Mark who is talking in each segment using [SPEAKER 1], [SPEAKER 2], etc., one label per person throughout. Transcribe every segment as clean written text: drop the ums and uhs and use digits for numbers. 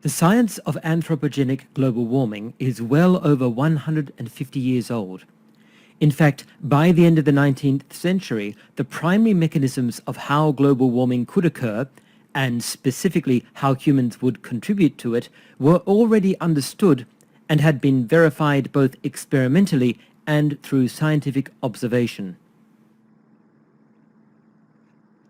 [SPEAKER 1] The science of anthropogenic global warming is well over 150 years old. In fact, by the end of the 19th century, the primary mechanisms of how global warming could occur, and specifically how humans would contribute to it, were already understood and had been verified both experimentally and through scientific observation.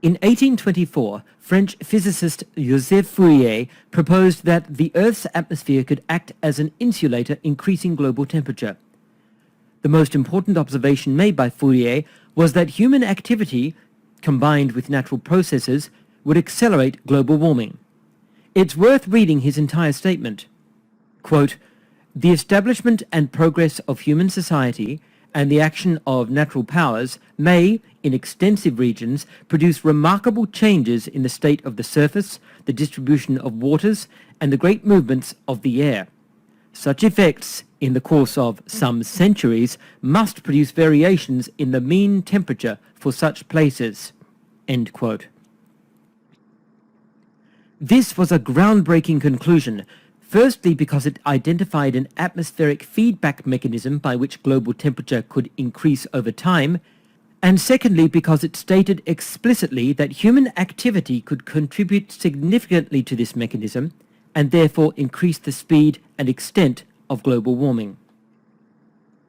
[SPEAKER 1] In 1824, French physicist Joseph Fourier proposed that the Earth's atmosphere could act as an insulator, increasing global temperature. The most important observation made by Fourier was that human activity, combined with natural processes, would accelerate global warming. It's worth reading his entire statement. Quote, "The establishment and progress of human society and the action of natural powers may, in extensive regions, produce remarkable changes in the state of the surface, the distribution of waters, and the great movements of the air. Such effects, in the course of some centuries, must produce variations in the mean temperature for such places." End quote. This was a groundbreaking conclusion, firstly because it identified an atmospheric feedback mechanism by which global temperature could increase over time, and secondly because it stated explicitly that human activity could contribute significantly to this mechanism and therefore increase the speed and extent of global warming.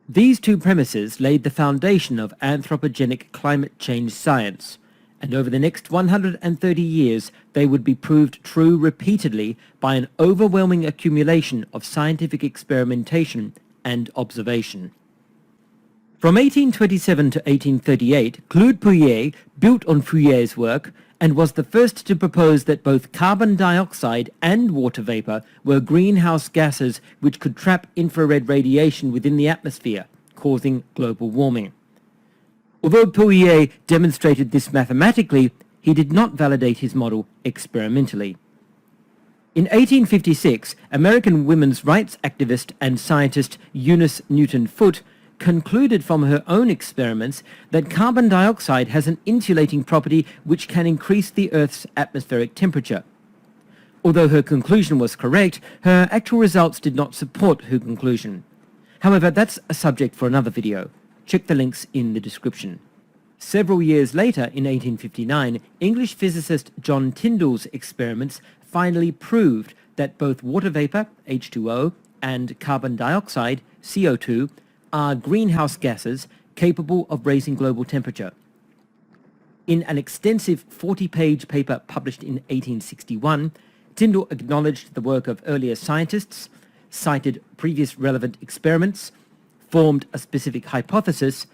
[SPEAKER 1] These two premises laid the foundation of anthropogenic climate change science, and over the next 130 years they would be proved true repeatedly by an overwhelming accumulation of scientific experimentation and observation. From 1827 to 1838, Claude Pouillet built on Fourier's work and was the first to propose that both carbon dioxide and water vapor were greenhouse gases which could trap infrared radiation within the atmosphere, causing global warming. Although Pouillet demonstrated this mathematically, he did not validate his model experimentally. In 1856, American women's rights activist and scientist Eunice Newton Foote concluded from her own experiments that carbon dioxide has an insulating property which can increase the Earth's atmospheric temperature. Although her conclusion was correct, her actual results did not support her conclusion. However, that's a subject for another video. Check the links in the description. Several years later, in 1859, English physicist John Tyndall's experiments finally proved that both water vapor, H2O, and carbon dioxide, CO2, are greenhouse gases capable of raising global temperature. In an extensive 40-page paper published in 1861, Tyndall acknowledged the work of earlier scientists, cited previous relevant experiments, formed a specific hypothesis,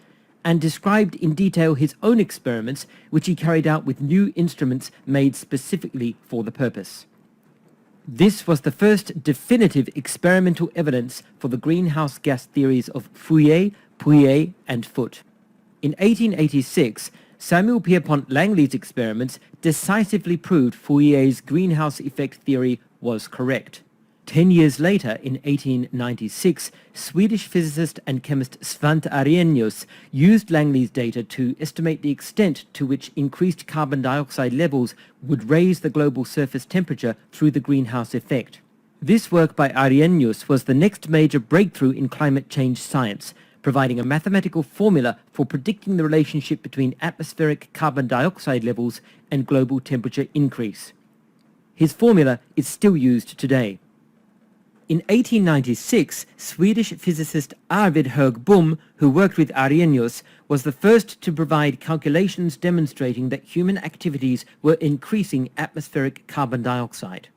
[SPEAKER 1] and described in detail his own experiments, which he carried out with new instruments made specifically for the purpose. This was the first definitive experimental evidence for the greenhouse gas theories of Fourier, Pouillet, and Foote. In 1886, Samuel Pierpont Langley's experiments decisively proved Fourier's greenhouse effect theory was correct. 10 years later, in 1896, Swedish physicist and chemist Svante Arrhenius used Langley's data to estimate the extent to which increased carbon dioxide levels would raise the global surface temperature through the greenhouse effect. This work by Arrhenius was the next major breakthrough in climate change science, providing a mathematical formula for predicting the relationship between atmospheric carbon dioxide levels and global temperature increase. His formula is still used today. In 1896, Swedish physicist Arvid Högh Bohm, who worked with Arrhenius, was the first to provide calculations demonstrating that human activities were increasing atmospheric carbon dioxide.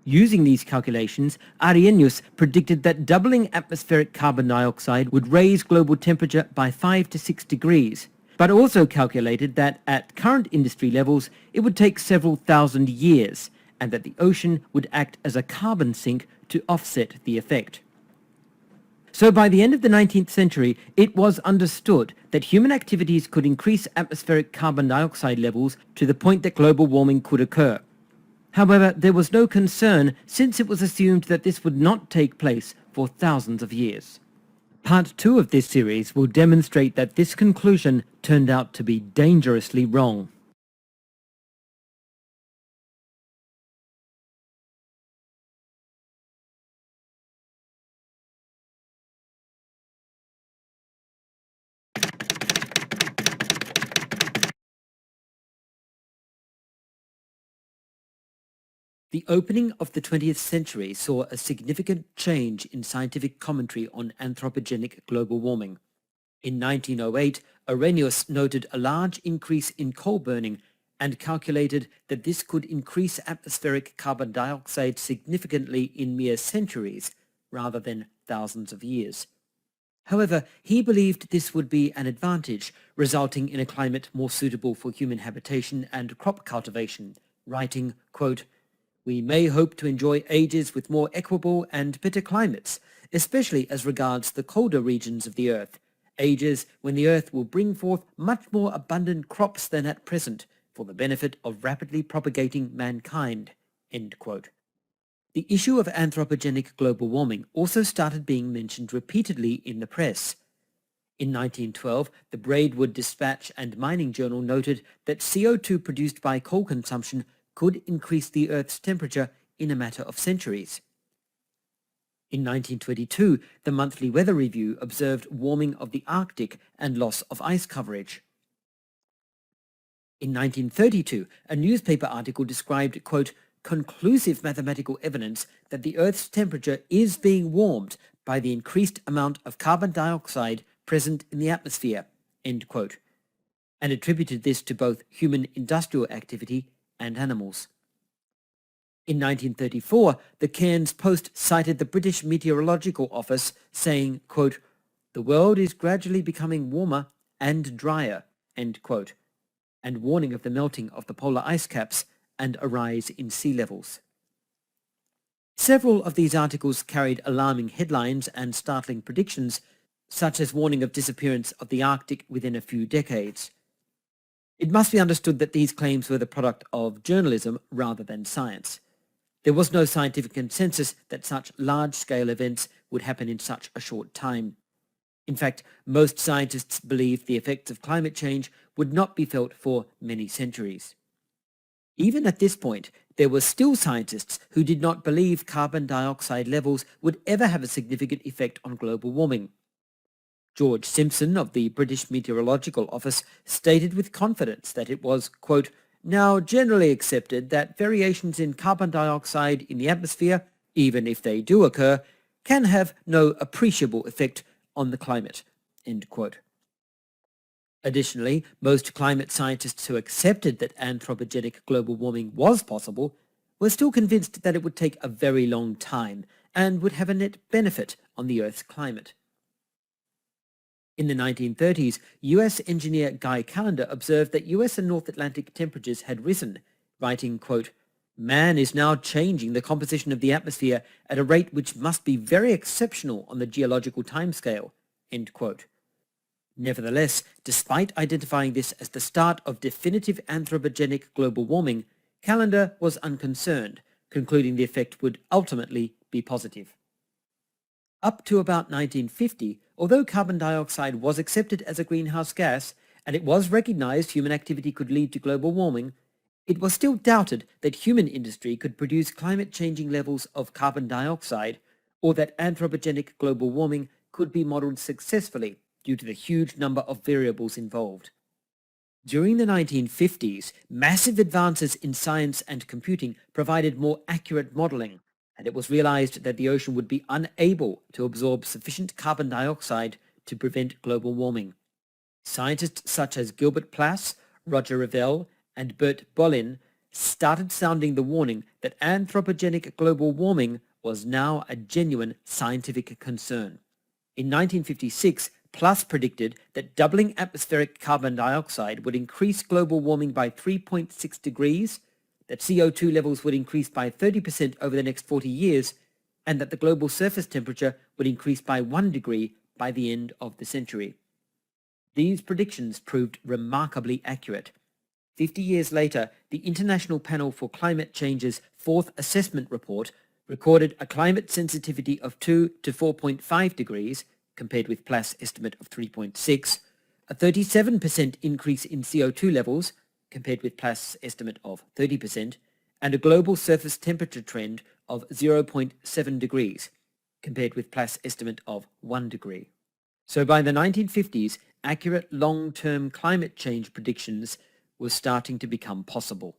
[SPEAKER 1] Using these calculations, Arrhenius predicted that doubling atmospheric carbon dioxide would raise global temperature by 5 to 6 degrees, but also calculated that at current industry levels it would take several thousand years, and that the ocean would act as a carbon sink to offset the effect. So by the end of the 19th century, it was understood that human activities could increase atmospheric carbon dioxide levels to the point that global warming could occur. However, there was no concern since it was assumed that this would not take place for thousands of years. Part 2 of this series will demonstrate that this conclusion turned out to be dangerously wrong. The opening of the 20th century saw a significant change in scientific commentary on anthropogenic global warming. In 1908, Arrhenius noted a large increase in coal burning and calculated that this could increase atmospheric carbon dioxide significantly in mere centuries rather than thousands of years. However, he believed this would be an advantage, resulting in a climate more suitable for human habitation and crop cultivation, writing, quote, "We may hope to enjoy ages with more equable and better climates, especially as regards the colder regions of the earth, ages when the earth will bring forth much more abundant crops than at present, for the benefit of rapidly propagating mankind." End quote. The issue of anthropogenic global warming also started being mentioned repeatedly in the press. In 1912, the Braidwood Dispatch and Mining Journal noted that CO2 produced by coal consumption could increase the Earth's temperature in a matter of centuries. In 1922, the Monthly Weather Review observed warming of the Arctic and loss of ice coverage. In 1932, a newspaper article described, quote, "conclusive mathematical evidence that the Earth's temperature is being warmed by the increased amount of carbon dioxide present in the atmosphere," end quote, and attributed this to both human industrial activity and animals. In 1934, the Cairns Post cited the British Meteorological Office saying, quote, "the world is gradually becoming warmer and drier," end quote, and warning of the melting of the polar ice caps and a rise in sea levels. Several of these articles carried alarming headlines and startling predictions, such as warning of disappearance of the Arctic within a few decades. It must be understood that these claims were the product of journalism rather than science. There was no scientific consensus that such large-scale events would happen in such a short time. In fact, most scientists believed the effects of climate change would not be felt for many centuries. Even at this point, there were still scientists who did not believe carbon dioxide levels would ever have a significant effect on global warming. George Simpson of the British Meteorological Office stated with confidence that it was, quote, "now generally accepted that variations in carbon dioxide in the atmosphere, even if they do occur, can have no appreciable effect on the climate," end quote. Additionally, most climate scientists who accepted that anthropogenic global warming was possible were still convinced that it would take a very long time and would have a net benefit on the Earth's climate. In the 1930s, US engineer Guy Callender observed that US and North Atlantic temperatures had risen, writing, quote, "man is now changing the composition of the atmosphere at a rate which must be very exceptional on the geological timescale," end quote. Nevertheless, despite identifying this as the start of definitive anthropogenic global warming, Callender was unconcerned, concluding the effect would ultimately be positive. Up to about 1950, although carbon dioxide was accepted as a greenhouse gas, and it was recognized human activity could lead to global warming, it was still doubted that human industry could produce climate-changing levels of carbon dioxide, or that anthropogenic global warming could be modeled successfully due to the huge number of variables involved. During the 1950s, massive advances in science and computing provided more accurate modeling, and it was realized that the ocean would be unable to absorb sufficient carbon dioxide to prevent global warming. Scientists such as Gilbert Plass, Roger Revelle, and Bert Bolin started sounding the warning that anthropogenic global warming was now a genuine scientific concern. In 1956, Plass predicted that doubling atmospheric carbon dioxide would increase global warming by 3.6 degrees, that CO2 levels would increase by 30% over the next 40 years, and that the global surface temperature would increase by 1 degree by the end of the century. These predictions proved remarkably accurate. 50 years later, the International Panel for Climate Change's fourth assessment report recorded a climate sensitivity of 2 to 4.5 degrees, compared with Plass' estimate of 3.6, a 37% increase in CO2 levels, compared with Plass' estimate of 30%, and a global surface temperature trend of 0.7 degrees, compared with Plass' estimate of 1 degree. So by the 1950s, accurate long-term climate change predictions were starting to become possible.